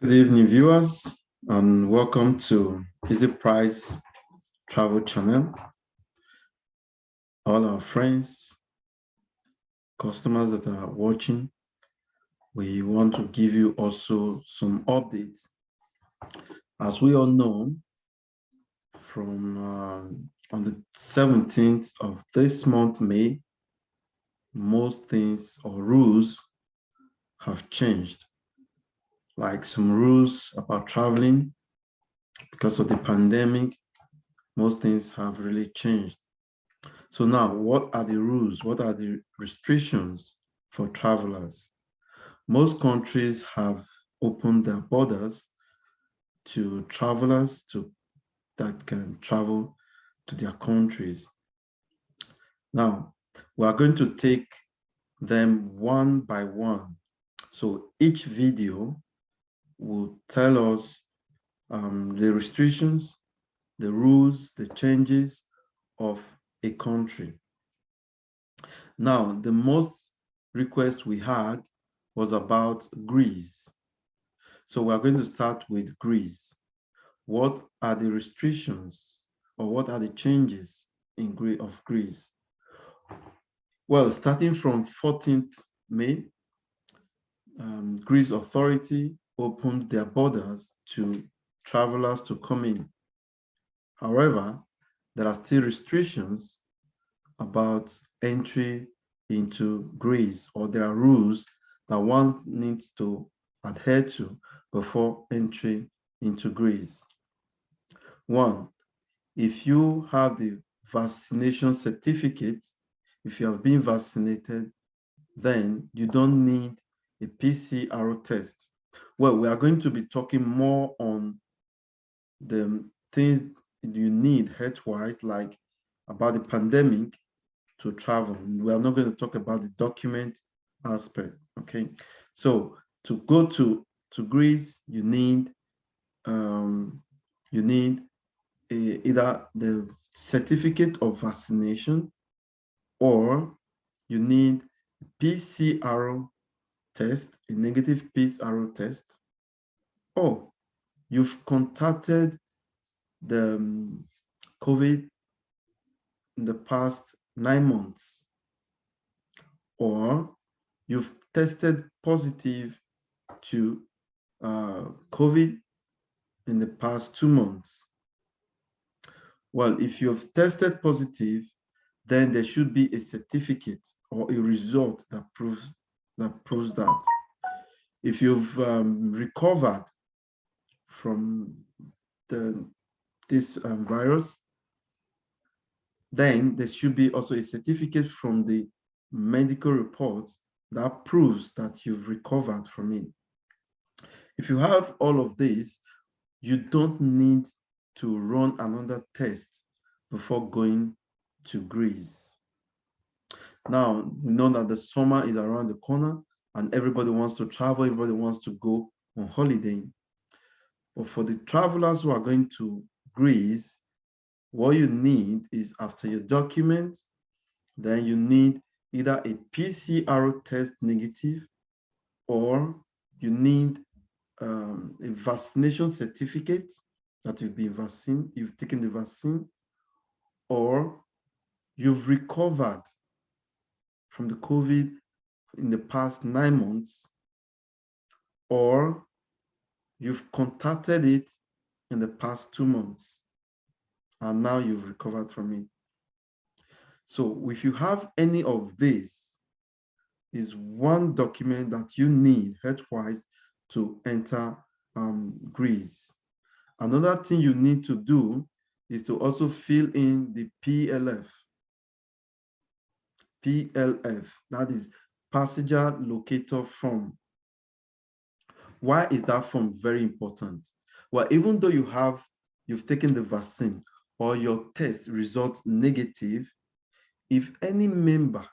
Good evening, viewers, and welcome to Easy Price Travel Channel. All our friends, customers that are watching, we want to give you also some updates. As we all know, from on the 17th of this month, May, most things or rules have changed. Like some rules about traveling, because of the pandemic, most things have really changed. So now, what are the rules? What are the restrictions for travelers? Most countries have opened their borders to travelers that can travel to their countries. Now, we are going to take them one by one. So each video will tell us the restrictions, the rules, the changes of a country. Now, the most request we had was about Greece. So we're going to start with Greece. What are the restrictions or what are the changes in Greece? Well, starting from 14th May, Greece authority opened their borders to travelers to come in. However, there are still restrictions about entry into Greece, or there are rules that one needs to adhere to before entry into Greece. One, if you have the vaccination certificate, if you have been vaccinated, then you don't need a PCR test. Well, we are going to be talking more on the things you need health-wise, like about the pandemic, to travel. We are not going to talk about the document aspect, okay? So to go to Greece, you need either the certificate of vaccination, or you need PCR test, a negative PCR test, or you've contacted the COVID in the past 9 months, or you've tested positive to COVID in the past 2 months. Well, if you've tested positive, then there should be a certificate or a result that proves that. If you've recovered from this virus, then there should be also a certificate from the medical report that proves that you've recovered from it. If you have all of this, you don't need to run another test before going to Greece. Now, we know that the summer is around the corner and everybody wants to travel, everybody wants to go on holiday. But for the travelers who are going to Greece, what you need is, after your documents, then you need either a PCR test negative, or you need a vaccination certificate that you've been vaccinated, you've taken the vaccine, or you've recovered from the COVID in the past 9 months, or you've contacted it in the past 2 months, and now you've recovered from it. So if you have any of this, is one document that you need health-wise to enter Greece. Another thing you need to do is to also fill in the PLF. PLF, that is Passenger Locator Form. Why is that form very important? Well, even though you've taken the vaccine or your test results negative, if any member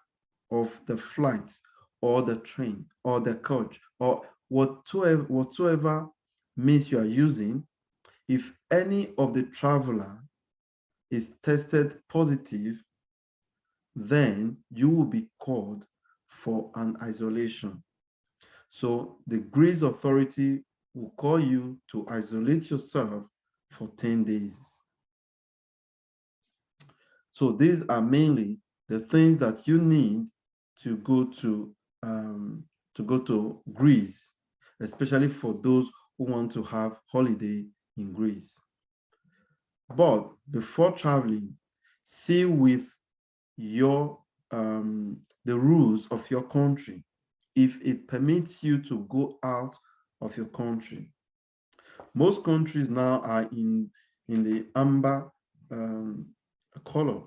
of the flight or the train or the coach or whatsoever means you are using, if any of the traveler is tested positive, then you will be called for an isolation. So the Greece authority will call you to isolate yourself for 10 days. So these are mainly the things that you need to go to Greece, especially for those who want to have holiday in Greece. But before traveling, see with your the rules of your country, if it permits you to go out of your country. Most countries now are in the amber color.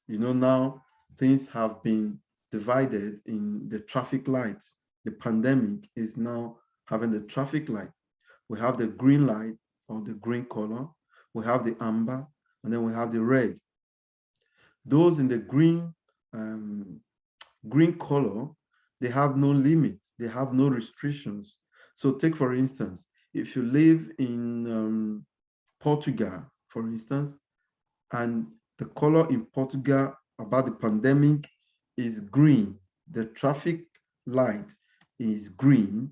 You know, now things have been divided in the traffic lights. The pandemic is now having the traffic light. We have the green light, or the green color. We have the amber, and then we have the red. Those in the green color, they have no limits, they have no restrictions. So take, for instance, if you live in Portugal, for instance, and the color in Portugal about the pandemic is green, the traffic light is green,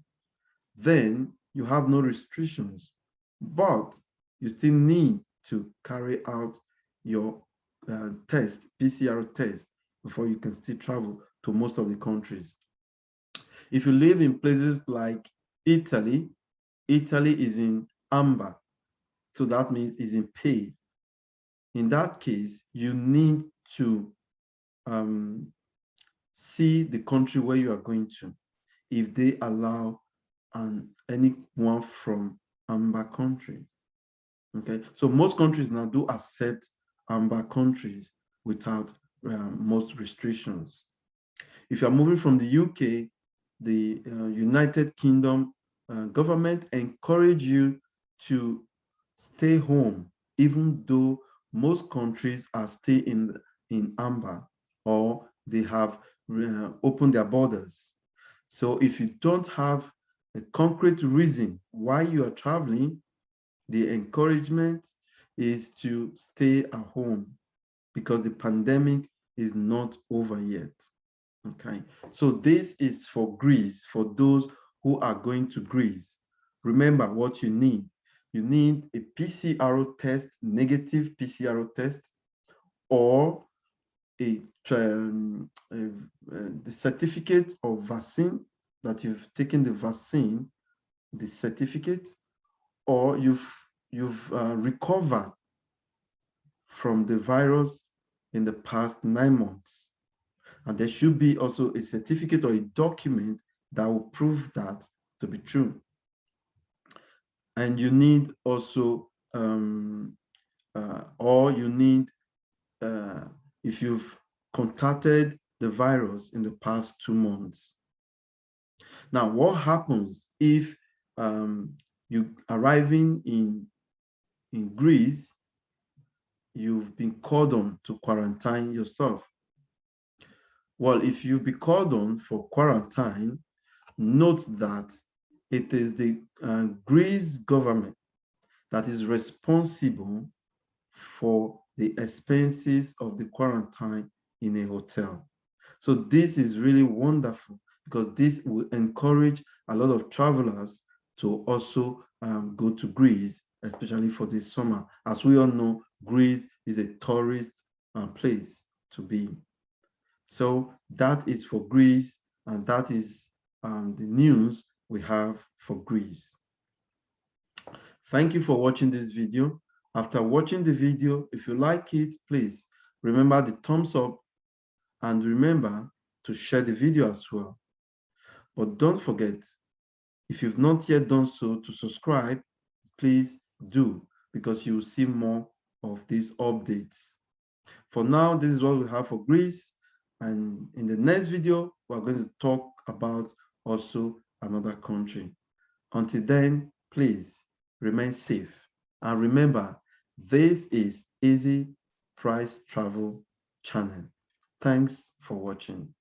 then you have no restrictions, but you still need to carry out your test, PCR test, before you can still travel to most of the countries. If you live in places like Italy, Italy is in amber, so that means it's in pale. In that case, you need to see the country where you are going to, if they allow anyone from amber country. Okay, so most countries now do accept amber countries without most restrictions. If you are moving from the UK, the United Kingdom government encourage you to stay home, even though most countries are still in amber, or they have opened their borders. So if you don't have a concrete reason why you are traveling, the encouragement is to stay at home, because the pandemic is not over yet. Okay, so this is for Greece, for those who are going to Greece. Remember what you need. You need a PCR test, negative PCR test, or the certificate of vaccine, that you've taken the vaccine, the certificate, or you've recovered from the virus in the past 9 months. And there should be also a certificate or a document that will prove that to be true. And you need also, or you need, if you've contacted the virus in the past 2 months. Now, what happens if you arriving in Greece, you've been called on to quarantine yourself? Well, if you've been called on for quarantine, note that it is the Greece government that is responsible for the expenses of the quarantine in a hotel. So this is really wonderful, because this will encourage a lot of travelers to also go to Greece, especially for this summer. As we all know, Greece is a tourist place to be. So that is for Greece, and that is the news we have for Greece. Thank you for watching this video. After watching the video, if you like it, please remember the thumbs up, and remember to share the video as well. But don't forget, if you've not yet done so, to subscribe, please do, because you will see more of these updates. For now, this is what we have for Greece. And in the next video, we're going to talk about also another country. Until then, please remain safe. And remember, this is Easy Price Travel channel. Thanks for watching.